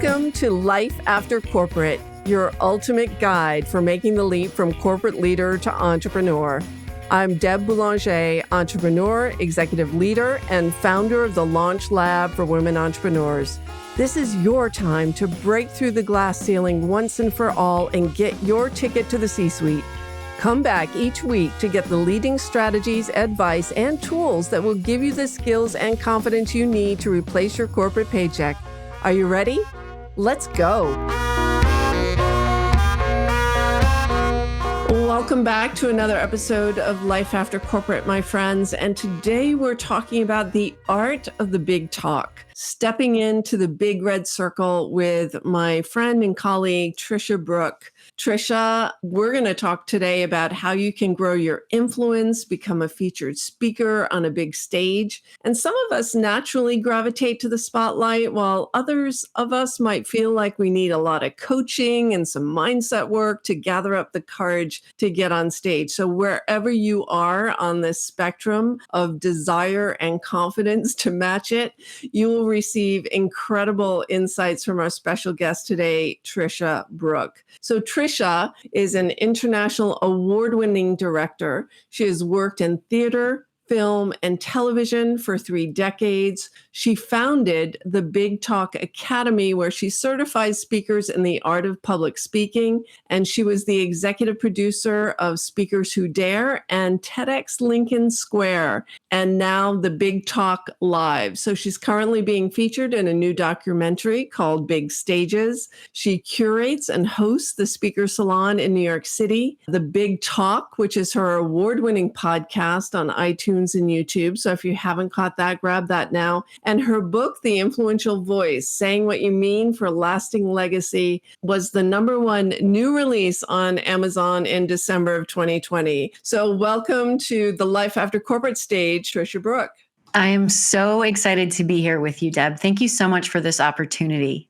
Welcome to Life After Corporate, your ultimate guide for making the leap from corporate leader to entrepreneur. I'm Deb Boulanger, entrepreneur, executive leader, and founder of the Launch Lab for Women Entrepreneurs. This is your time to break through the glass ceiling once and for all and get your ticket to the C-suite. Come back each week to get the leading strategies, advice, and tools that will give you the skills and confidence you need to replace your corporate paycheck. Are you ready? Let's go. Welcome back to another episode of Life After Corporate, my friends. And today we're talking about the art of the big talk, stepping into the big red circle with my friend and colleague, Tricia Brouk. Tricia, we're going to talk today about how you can grow your influence, become a featured speaker on a big stage. And some of us naturally gravitate to the spotlight, while others of us might feel like we need a lot of coaching and some mindset work to gather up the courage to get on stage. So wherever you are on this spectrum of desire and confidence to match it, you will receive incredible insights from our special guest today, Tricia Brouk. So Tricia is an international award-winning director. She has worked in theater, film, and television for 3 decades. She founded the Big Talk Academy, where she certifies speakers in the art of public speaking. And she was the executive producer of Speakers Who Dare and TEDx Lincoln Square, and now the Big Talk Live. So she's currently being featured in a new documentary called Big Stages. She curates and hosts the Speaker Salon in New York City, the Big Talk, which is her award-winning podcast on iTunes and YouTube. So if you haven't caught that, grab that now. And her book, The Influential Voice, Saying What You Mean for Lasting Legacy, was the #1 new release on Amazon in December of 2020. So welcome to the Life After Corporate stage, Tricia Brouk. I am so excited to be here with you, Deb. Thank you so much for this opportunity.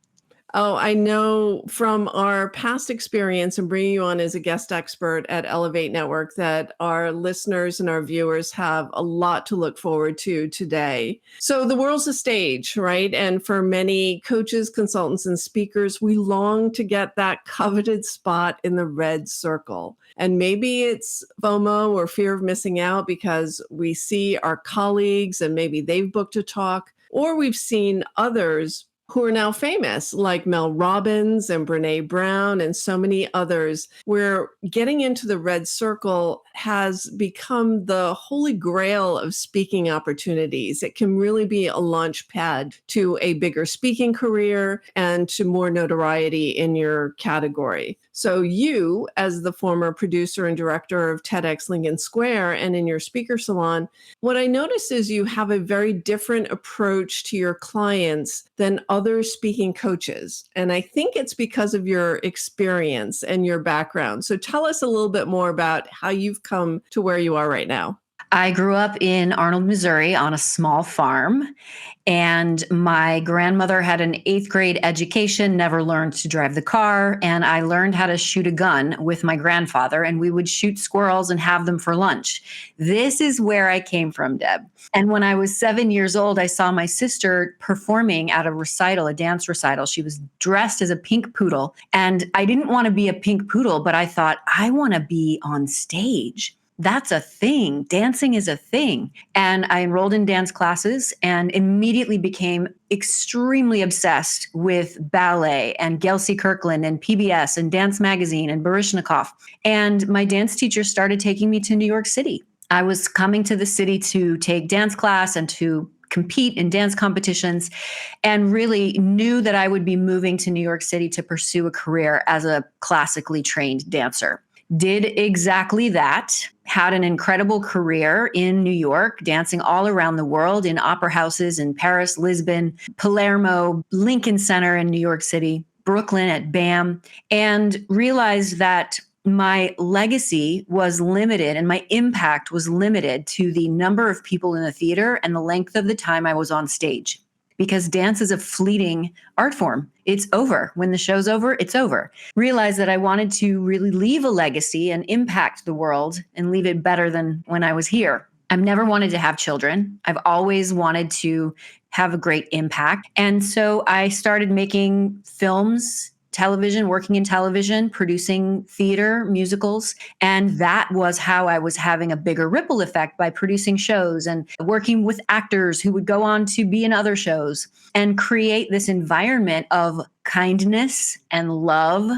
Oh, I know from our past experience and bringing you on as a guest expert at Elevate Network that our listeners and our viewers have a lot to look forward to today. So the world's a stage, right? And for many coaches, consultants, and speakers, we long to get that coveted spot in the red circle. And maybe it's FOMO or fear of missing out because we see our colleagues and maybe they've booked a talk, or we've seen others who are now famous, like Mel Robbins and Brene Brown and so many others, where getting into the red circle has become the holy grail of speaking opportunities. It can really be a launch pad to a bigger speaking career and to more notoriety in your category. So you, as the former producer and director of TEDx Lincoln Square and in your speaker salon, what I notice is you have a very different approach to your clients than other speaking coaches. And I think it's because of your experience and your background. So tell us a little bit more about how you've come to where you are right now. I grew up in Arnold, Missouri on a small farm, and my grandmother had an 8th grade education, never learned to drive the car, and I learned how to shoot a gun with my grandfather, and we would shoot squirrels and have them for lunch. This is where I came from, Deb. And when I was 7 years old, I saw my sister performing at a recital, a dance recital. She was dressed as a pink poodle, and I didn't want to be a pink poodle, but I thought, I want to be on stage. That's a thing. Dancing is a thing. And I enrolled in dance classes and immediately became extremely obsessed with ballet and Gail C. Kirkland and PBS and Dance Magazine and Baryshnikov. And my dance teacher started taking me to New York City. I was coming to the city to take dance class and to compete in dance competitions, and really knew that I would be moving to New York City to pursue a career as a classically trained dancer. Did exactly that, had an incredible career in New York, dancing all around the world in opera houses in Paris, Lisbon, Palermo, Lincoln Center in New York City, Brooklyn at BAM, and realized that my legacy was limited and my impact was limited to the number of people in the theater and the length of the time I was on stage. Because dance is a fleeting art form. It's over. When the show's over, it's over. Realized that I wanted to really leave a legacy and impact the world and leave it better than when I was here. I've never wanted to have children. I've always wanted to have a great impact. And so I started making films, television, working in television, producing theater, musicals. And that was how I was having a bigger ripple effect by producing shows and working with actors who would go on to be in other shows and create this environment of kindness and love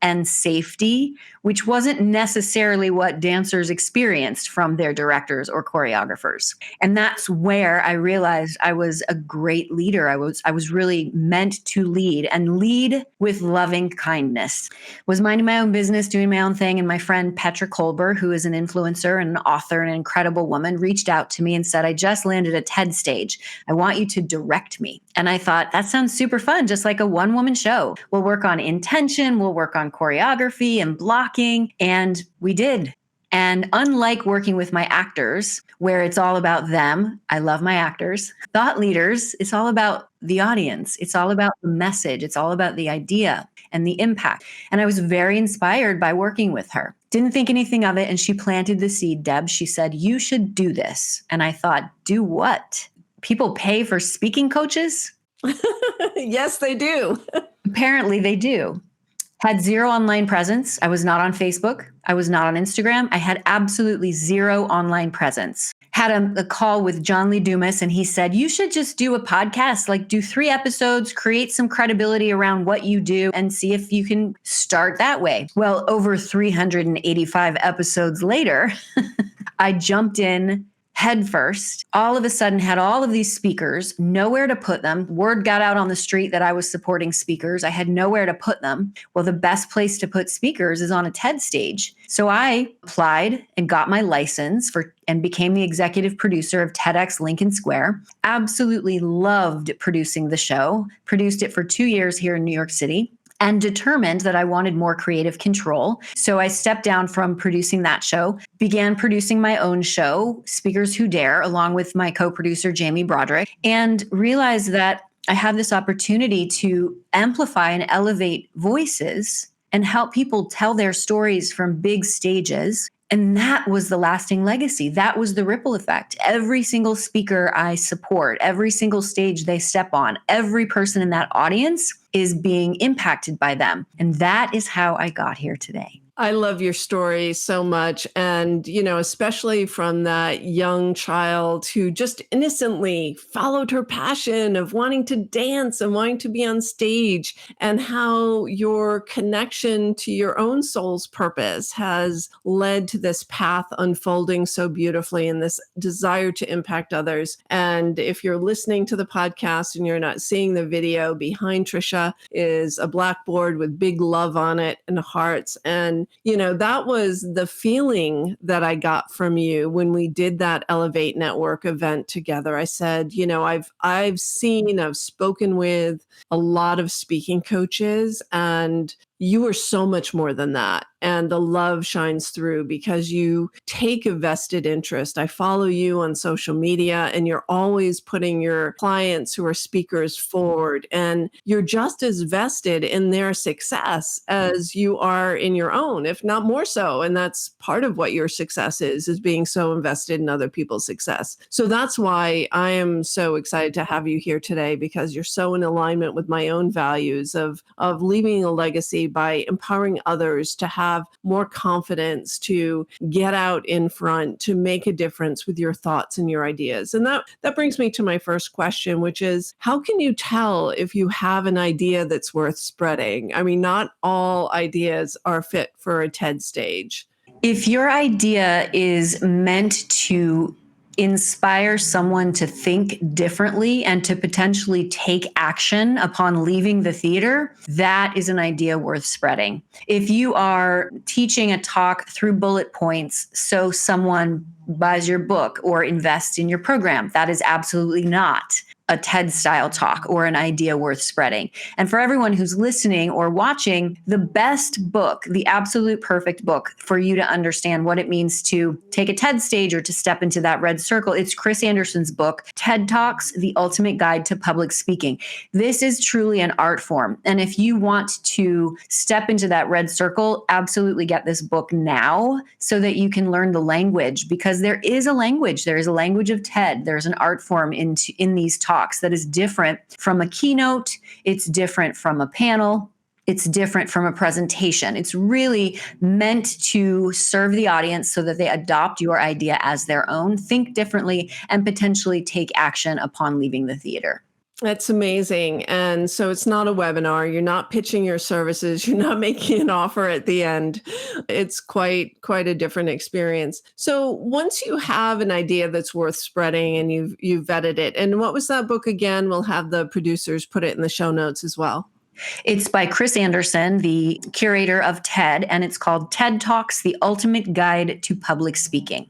and safety, which wasn't necessarily what dancers experienced from their directors or choreographers. And that's where I realized I was a great leader. I was really meant to lead and lead with loving kindness. Was minding my own business, doing my own thing. And my friend Petra Kolber, who is an influencer and an author and an incredible woman, reached out to me and said, I just landed a TED stage. I want you to direct me. And I thought, that sounds super fun, just like a one-woman show. We'll work on intention, we'll work on choreography and blocking, and we did. And unlike working with my actors, where it's all about them, I love my actors, thought leaders, it's all about the audience. It's all about the message. It's all about the idea and the impact. And I was very inspired by working with her. Didn't think anything of it. And she planted the seed, Deb. She said, you should do this. And I thought, do what? People pay for speaking coaches? Yes, they do. Apparently they do. Had zero online presence. I was not on Facebook. I was not on Instagram. I had absolutely zero online presence. Had a call with John Lee Dumas, and he said, you should just do a podcast, like do 3 episodes, create some credibility around what you do and see if you can start that way. Well, over 385 episodes later, I jumped in head first, all of a sudden had all of these speakers, nowhere to put them. Word got out on the street that I was supporting speakers. I had nowhere to put them. Well, the best place to put speakers is on a TED stage. So I applied and got my license and became the executive producer of TEDx Lincoln Square. Absolutely loved producing the show. Produced it for 2 years here in New York City. And determined that I wanted more creative control. So I stepped down from producing that show, began producing my own show, Speakers Who Dare, along with my co-producer, Jamie Broderick, and realized that I have this opportunity to amplify and elevate voices and help people tell their stories from big stages. And that was the lasting legacy. That was the ripple effect. Every single speaker I support, every single stage they step on, every person in that audience is being impacted by them. And that is how I got here today. I love your story so much. And, especially from that young child who just innocently followed her passion of wanting to dance and wanting to be on stage, and how your connection to your own soul's purpose has led to this path unfolding so beautifully and this desire to impact others. And if you're listening to the podcast and you're not seeing the video, behind Tricia is a blackboard with big love on it and hearts. And that was the feeling that I got from you when we did that Elevate Network event together. I said, I've spoken with a lot of speaking coaches, and you are so much more than that. And the love shines through because you take a vested interest. I follow you on social media, and you're always putting your clients who are speakers forward, and you're just as vested in their success as you are in your own, if not more so. And that's part of what your success is being so invested in other people's success. So that's why I am so excited to have you here today, because you're so in alignment with my own values of leaving a legacy by empowering others to have more confidence, to get out in front, to make a difference with your thoughts and your ideas. And that brings me to my first question, which is, how can you tell if you have an idea that's worth spreading? I mean, not all ideas are fit for a TED stage. If your idea is meant to inspire someone to think differently and to potentially take action upon leaving the theater, that is an idea worth spreading. If you are teaching a talk through bullet points so someone buys your book or invests in your program, that is absolutely not a TED style talk or an idea worth spreading. And for everyone who's listening or watching, the best book, the absolute perfect book for you to understand what it means to take a TED stage or to step into that red circle, it's Chris Anderson's book, TED Talks, The Ultimate Guide to Public Speaking. This is truly an art form. And if you want to step into that red circle, absolutely get this book now so that you can learn the language, because there is a language. There is a language of TED. There's an art form in these talks. talks that is different from a keynote. It's different from a panel. It's different from a presentation. It's really meant to serve the audience so that they adopt your idea as their own, think differently, and potentially take action upon leaving the theater. That's amazing. And so it's not a webinar. You're not pitching your services. You're not making an offer at the end. It's quite a different experience. So once you have an idea that's worth spreading and you've vetted it, and what was that book again? We'll have the producers put it in the show notes as well. It's by Chris Anderson, the curator of TED, and it's called TED Talks, The Ultimate Guide to Public Speaking.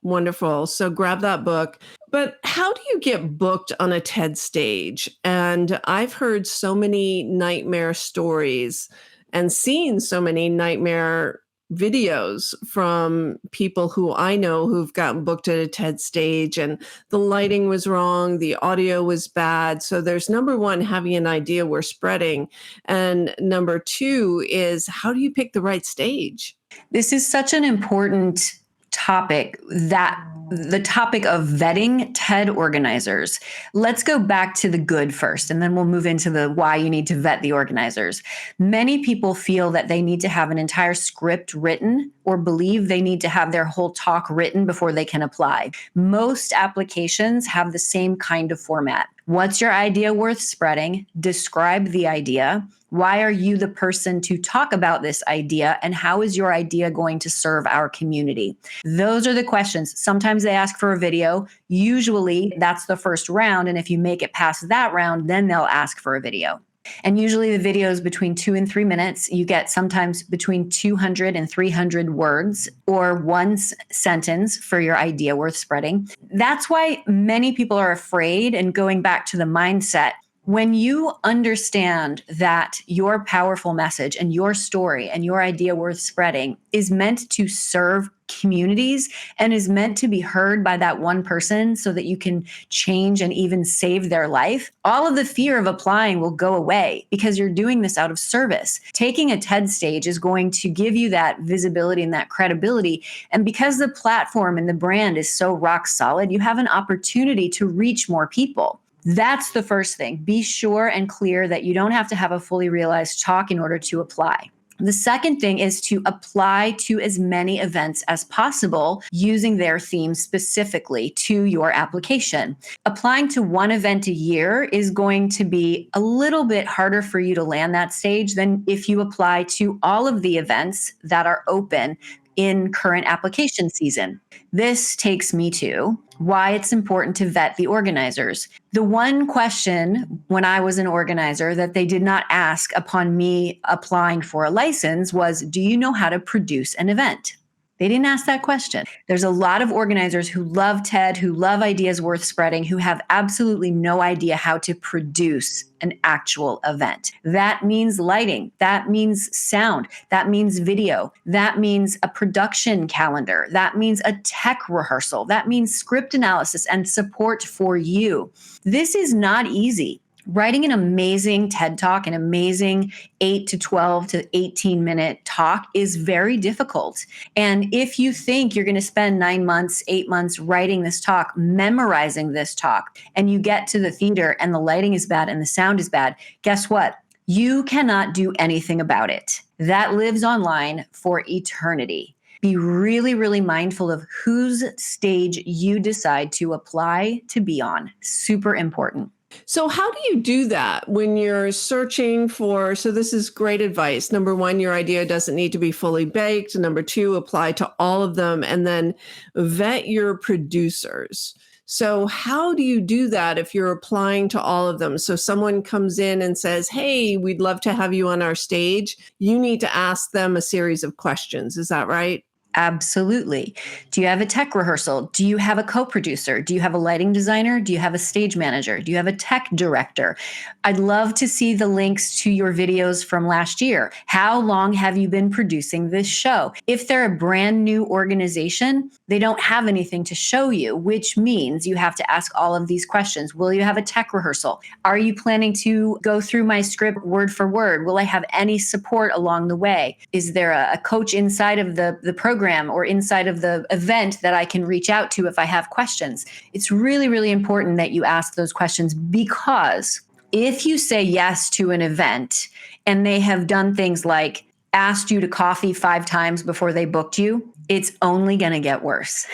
Wonderful. So grab that book. But how do you get booked on a TED stage? And I've heard so many nightmare stories and seen so many nightmare videos from people who I know who've gotten booked at a TED stage, and the lighting was wrong, the audio was bad. So there's number one, having an idea we're spreading. And number two is, how do you pick the right stage? This is such an important topic, that the topic of vetting TED organizers. Let's go back to the good first, and then we'll move into the why you need to vet the organizers. Many people feel that they need to have an entire script written or believe they need to have their whole talk written before they can apply. Most applications have the same kind of format. What's your idea worth spreading? Describe the idea. Why are you the person to talk about this idea? And how is your idea going to serve our community? Those are the questions. Sometimes they ask for a video. Usually that's the first round. And if you make it past that round, then they'll ask for a video. And usually the video is between 2 and 3 minutes. You get sometimes between 200 and 300 words or one sentence for your idea worth spreading. That's why many people are afraid. And going back to the mindset, when you understand that your powerful message and your story and your idea worth spreading is meant to serve communities and is meant to be heard by that one person so that you can change and even save their life, all of the fear of applying will go away because you're doing this out of service. Taking a TED stage is going to give you that visibility and that credibility. And because the platform and the brand is so rock solid, you have an opportunity to reach more people. That's the first thing. Be sure and clear that you don't have to have a fully realized talk in order to apply. The second thing is to apply to as many events as possible using their theme specifically to your application. Applying to one event a year is going to be a little bit harder for you to land that stage than if you apply to all of the events that are open in current application season. This takes me to why it's important to vet the organizers. The one question when I was an organizer that they did not ask upon me applying for a license was, do you know how to produce an event? They didn't ask that question. There's a lot of organizers who love TED, who love ideas worth spreading, who have absolutely no idea how to produce an actual event. That means lighting. That means sound. That means video. That means a production calendar. That means a tech rehearsal. That means script analysis and support for you. This is not easy. Writing an amazing TED Talk, an amazing 8 to 12 to 18 minute talk is very difficult. And if you think you're going to spend 9 months, 8 months writing this talk, memorizing this talk, and you get to the theater and the lighting is bad and the sound is bad, guess what? You cannot do anything about it. That lives online for eternity. Be really, really mindful of whose stage you decide to apply to be on. Super important. So how do you do that when you're searching for, so this is great advice. Number one, your idea doesn't need to be fully baked. Number two, apply to all of them, and then vet your producers. So how do you do that if you're applying to all of them? So someone comes in and says, hey, we'd love to have you on our stage. You need to ask them a series of questions. Is that right? Absolutely. Do you have a tech rehearsal? Do you have a co-producer? Do you have a lighting designer? Do you have a stage manager? Do you have a tech director? I'd love to see the links to your videos from last year. How long have you been producing this show? If they're a brand new organization, they don't have anything to show you, which means you have to ask all of these questions. Will you have a tech rehearsal? Are you planning to go through my script word for word? Will I have any support along the way? Is there a coach inside of the program program or inside of the event that I can reach out to if I have questions. It's really, really important that you ask those questions, because if you say yes to an event and they have done things like asked you to coffee 5 times before they booked you, it's only going to get worse.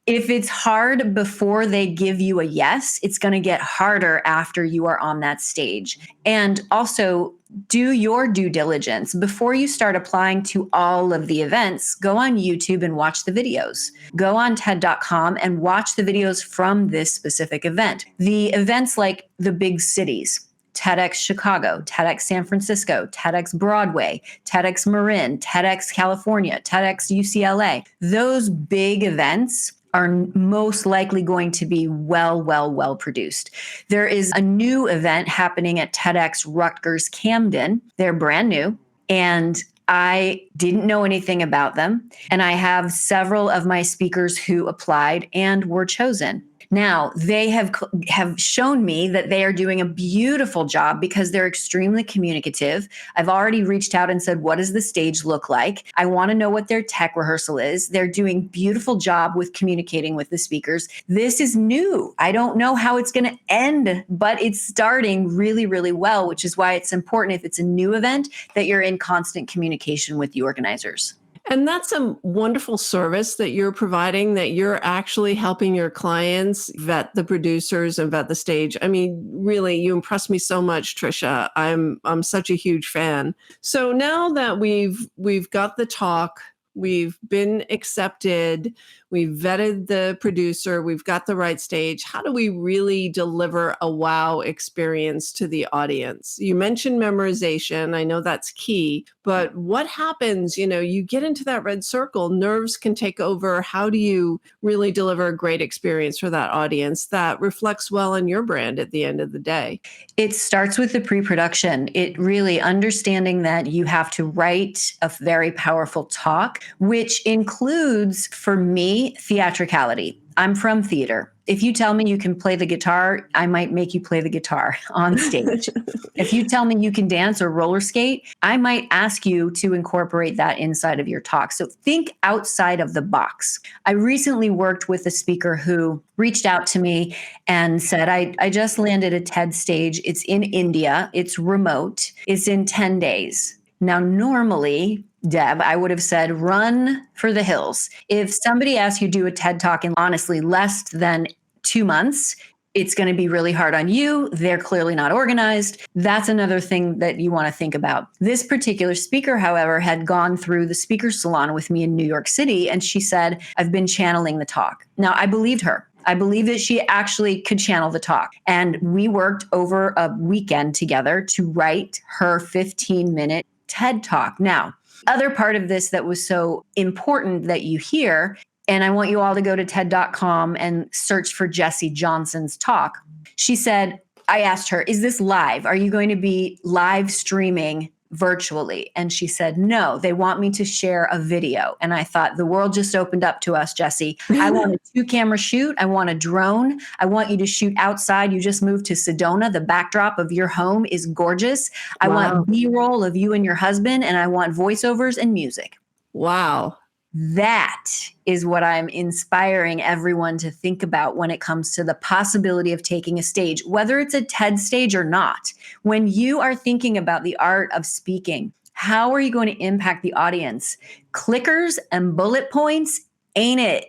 If it's hard before they give you a yes, it's going to get harder after you are on that stage. And also, do your due diligence. Before you start applying to all of the events, go on YouTube and watch the videos. Go on TED.com and watch the videos from this specific event. The events like the big cities, TEDx Chicago, TEDx San Francisco, TEDx Broadway, TEDx Marin, TEDx California, TEDx UCLA. Those big events are most likely going to be well produced. There is a new event happening at TEDx Rutgers Camden. They're brand new, and I didn't know anything about them. And I have several of my speakers who applied and were chosen. Now, they have shown me that they are doing a beautiful job because they're extremely communicative. I've already reached out and said, what does the stage look like? I want to know what their tech rehearsal is. They're doing a beautiful job with communicating with the speakers. This is new. I don't know how it's going to end, but it's starting really, really well, which is why it's important, if it's a new event, that you're in constant communication with the organizers. And that's a wonderful service that you're providing, that you're actually helping your clients vet the producers and vet the stage. I mean, really, you impress me so much, Tricia. I'm such a huge fan. So now that we've got the talk, we've been accepted, we've vetted the producer, we've got the right stage, how do we really deliver a wow experience to the audience? You mentioned memorization. I know that's key, but what happens, you get into that red circle, nerves can take over. How do you really deliver a great experience for that audience that reflects well on your brand at the end of the day? It starts with the pre-production. It really understanding that you have to write a very powerful talk, which includes, for me, theatricality. I'm from theater. If you tell me you can play the guitar, I might make you play the guitar on stage. If you tell me you can dance or roller skate, I might ask you to incorporate that inside of your talk. So think outside of the box. I recently worked with a speaker who reached out to me and said, I just landed a TED stage. It's in India. It's remote. It's in 10 days. Now, normally, Deb, I would have said, run for the hills. If somebody asks you to do a TED Talk in honestly less than 2 months, it's going to be really hard on you. They're clearly not organized. That's another thing that you want to think about. This particular speaker, however, had gone through the speaker salon with me in New York City, and she said, I've been channeling the talk. Now, I believed her. I believe that she actually could channel the talk. And we worked over a weekend together to write her 15-minute TED Talk. Now, other part of this that was so important that you hear, and I want you all to go to TED.com and search for Jessie Johnson's talk. She said, I asked her, is this live? Are you going to be live streaming virtually? And she said, no, they want me to share a video. And I thought, the world just opened up to us, Jessie. I want a 2-camera shoot. I want a drone. I want you to shoot outside. You just moved to Sedona. The backdrop of your home is gorgeous. I want B-roll of you and your husband, and I want voiceovers and music. Wow. That is what I'm inspiring everyone to think about when it comes to the possibility of taking a stage, whether it's a TED stage or not. When you are thinking about the art of speaking, how are you going to impact the audience? Clickers and bullet points ain't it.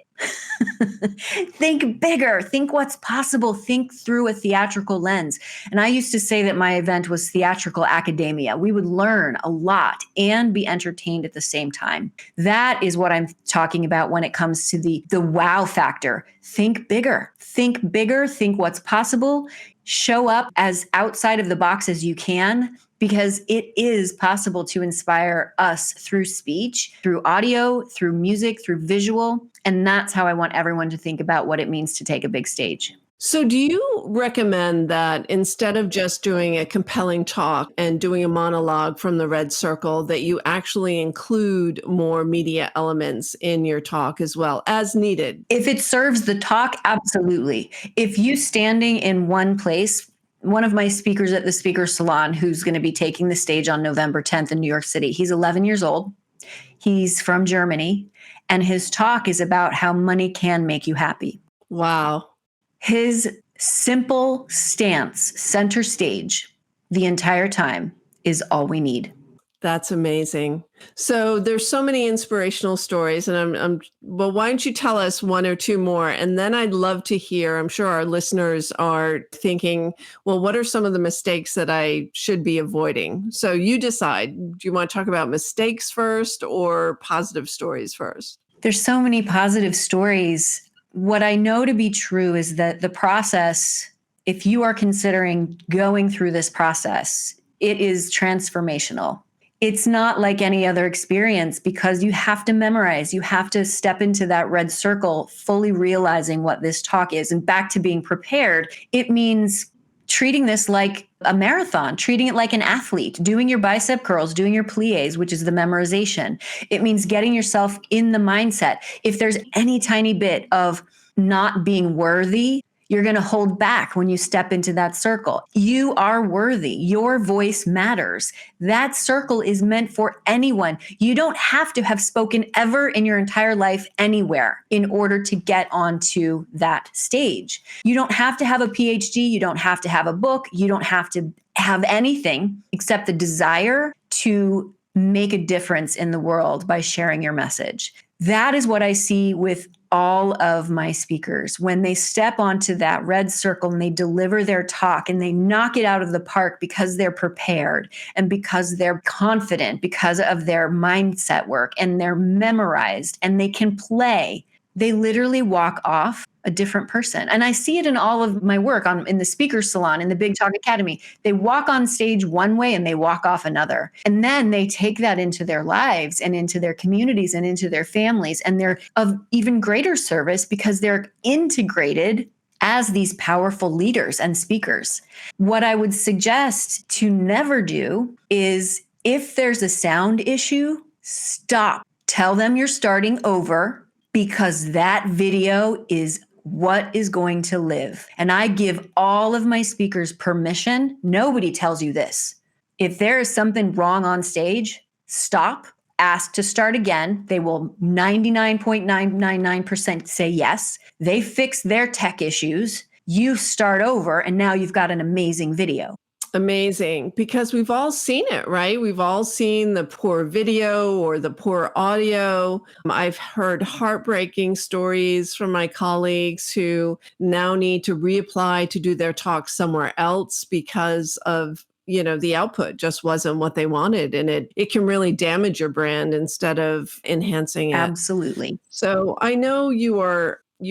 Think bigger, think what's possible, think through a theatrical lens. And I used to say that my event was theatrical academia. We would learn a lot and be entertained at the same time. That is what I'm talking about when it comes to the wow factor. Think bigger, think what's possible, show up as outside of the box as you can, because it is possible to inspire us through speech, through audio, through music, through visual. And that's how I want everyone to think about what it means to take a big stage. So do you recommend that instead of just doing a compelling talk and doing a monologue from the red circle, that you actually include more media elements in your talk as well, as needed? If it serves the talk, absolutely. If you standing in one place, one of my speakers at the Speaker Salon, who's going to be taking the stage on November 10th in New York City, he's 11 years old. He's from Germany, and his talk is about how money can make you happy. Wow. His simple stance, center stage, the entire time is all we need. That's amazing. So there's so many inspirational stories, and well, why don't you tell us one or two more? And then I'd love to hear, I'm sure our listeners are thinking, well, what are some of the mistakes that I should be avoiding? So you decide, do you want to talk about mistakes first or positive stories first? There's so many positive stories. What I know to be true is that the process, if you are considering going through this process, it is transformational. It's not like any other experience because you have to memorize. You have to step into that red circle, fully realizing what this talk is. And back to being prepared, it means treating this like a marathon, treating it like an athlete, doing your bicep curls, doing your plies, which is the memorization. It means getting yourself in the mindset. If there's any tiny bit of not being worthy, you're going to hold back when you step into that circle. You are worthy. Your voice matters. That circle is meant for anyone. You don't have to have spoken ever in your entire life anywhere in order to get onto that stage. You don't have to have a PhD. You don't have to have a book. You don't have to have anything except the desire to make a difference in the world by sharing your message. That is what I see with all of my speakers. When they step onto that red circle and they deliver their talk and they knock it out of the park because they're prepared and because they're confident, because of their mindset work, and they're memorized and they can play, they literally walk off a different person. And I see it in all of my work in the Speaker Salon, in the Big Talk Academy. They walk on stage one way and they walk off another. And then they take that into their lives and into their communities and into their families. And they're of even greater service because they're integrated as these powerful leaders and speakers. What I would suggest to never do is, if there's a sound issue, stop. Tell them you're starting over, because that video is what is going to live. And I give all of my speakers permission. Nobody tells you this. If there is something wrong on stage, stop, ask to start again. They will 99.999% say yes. They fix their tech issues. You start over, and now you've got an amazing video. Amazing, because we've all seen it, right? We've all seen the poor video or the poor audio. I've heard heartbreaking stories from my colleagues who now need to reapply to do their talk somewhere else because of, the output just wasn't what they wanted. And it can really damage your brand instead of enhancing it. Absolutely. So I know you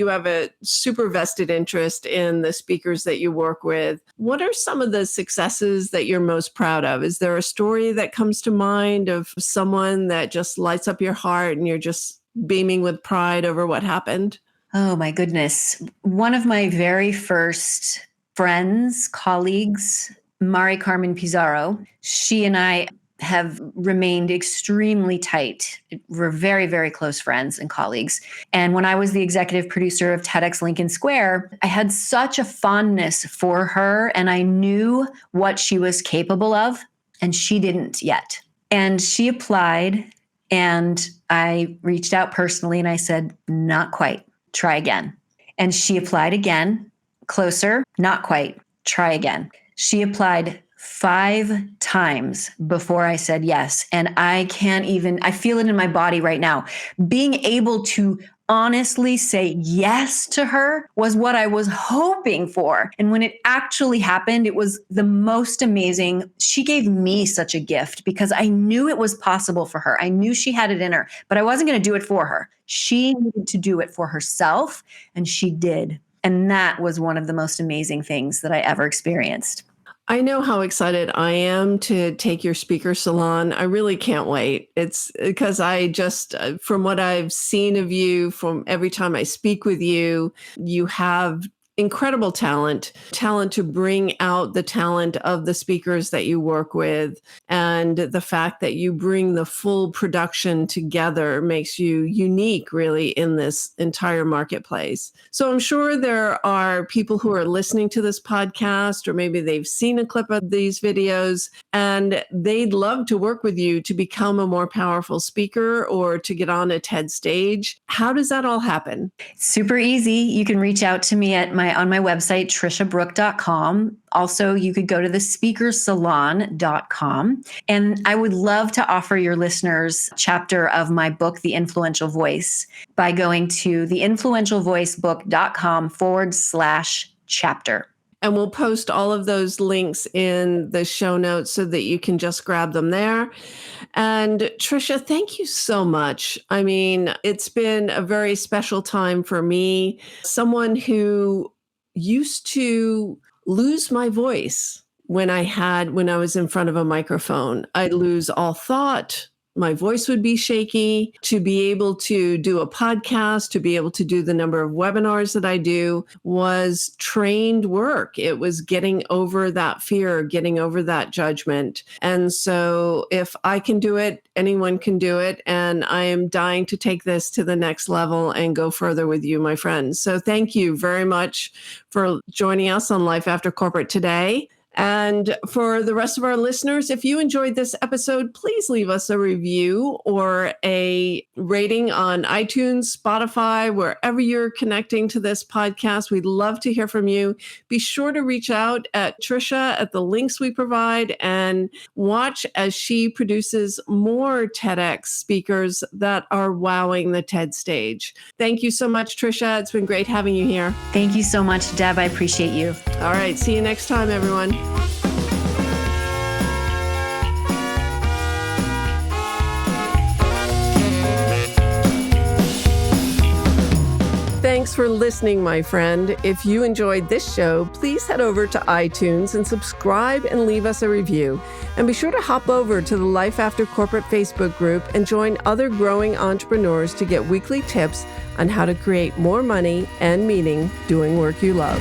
have a super vested interest in the speakers that you work with. What are some of the successes that you're most proud of? Is there a story that comes to mind of someone that just lights up your heart and you're just beaming with pride over what happened? Oh my goodness. One of my very first friends, colleagues, Mari Carmen Pizarro, she and I have remained extremely tight. We're very, very close friends and colleagues. And when I was the executive producer of TEDx Lincoln Square, I had such a fondness for her, and I knew what she was capable of, and she didn't yet. And she applied, and I reached out personally and I said, not quite, try again. And she applied again, closer, not quite, try again. She applied 5 times before I said yes. And I feel it in my body right now. Being able to honestly say yes to her was what I was hoping for. And when it actually happened, it was the most amazing. She gave me such a gift because I knew it was possible for her. I knew she had it in her, but I wasn't going to do it for her. She needed to do it for herself, and she did. And that was one of the most amazing things that I ever experienced. I know how excited I am to take your speaker salon. I really can't wait. It's because I just, from what I've seen of you, from every time I speak with you, you have incredible talent to bring out the talent of the speakers that you work with. And And the fact that you bring the full production together makes you unique, really, in this entire marketplace. So I'm sure there are people who are listening to this podcast, or maybe they've seen a clip of these videos, and they'd love to work with you to become a more powerful speaker or to get on a TED stage. How does that all happen? Super easy. You can reach out to me on my website, triciabrouk.com. Also, you could go to thespeakersalon.com. And I would love to offer your listeners a chapter of my book, The Influential Voice, by going to theinfluentialvoicebook.com/chapter. And we'll post all of those links in the show notes so that you can just grab them there. And Tricia, thank you so much. I mean, it's been a very special time for me. Someone who used to lose my voice when I was in front of a microphone. I'd lose all thought. My voice would be shaky. To be able to do a podcast, to be able to do the number of webinars that I do was trained work. It was getting over that fear, getting over that judgment. And so if I can do it, anyone can do it. And I am dying to take this to the next level and go further with you, my friends. So thank you very much for joining us on Life After Corporate today. And for the rest of our listeners, if you enjoyed this episode, please leave us a review or a rating on iTunes, Spotify, wherever you're connecting to this podcast. We'd love to hear from you. Be sure to reach out at Tricia at the links we provide and watch as she produces more TEDx speakers that are wowing the TED stage. Thank you so much, Tricia. It's been great having you here. Thank you so much, Deb. I appreciate you. All right. See you next time, everyone. Thanks for listening, my friend. If you enjoyed this show, please head over to iTunes and subscribe and leave us a review. And be sure to hop over to the Life After Corporate Facebook group and join other growing entrepreneurs to get weekly tips on how to create more money and meaning doing work you love.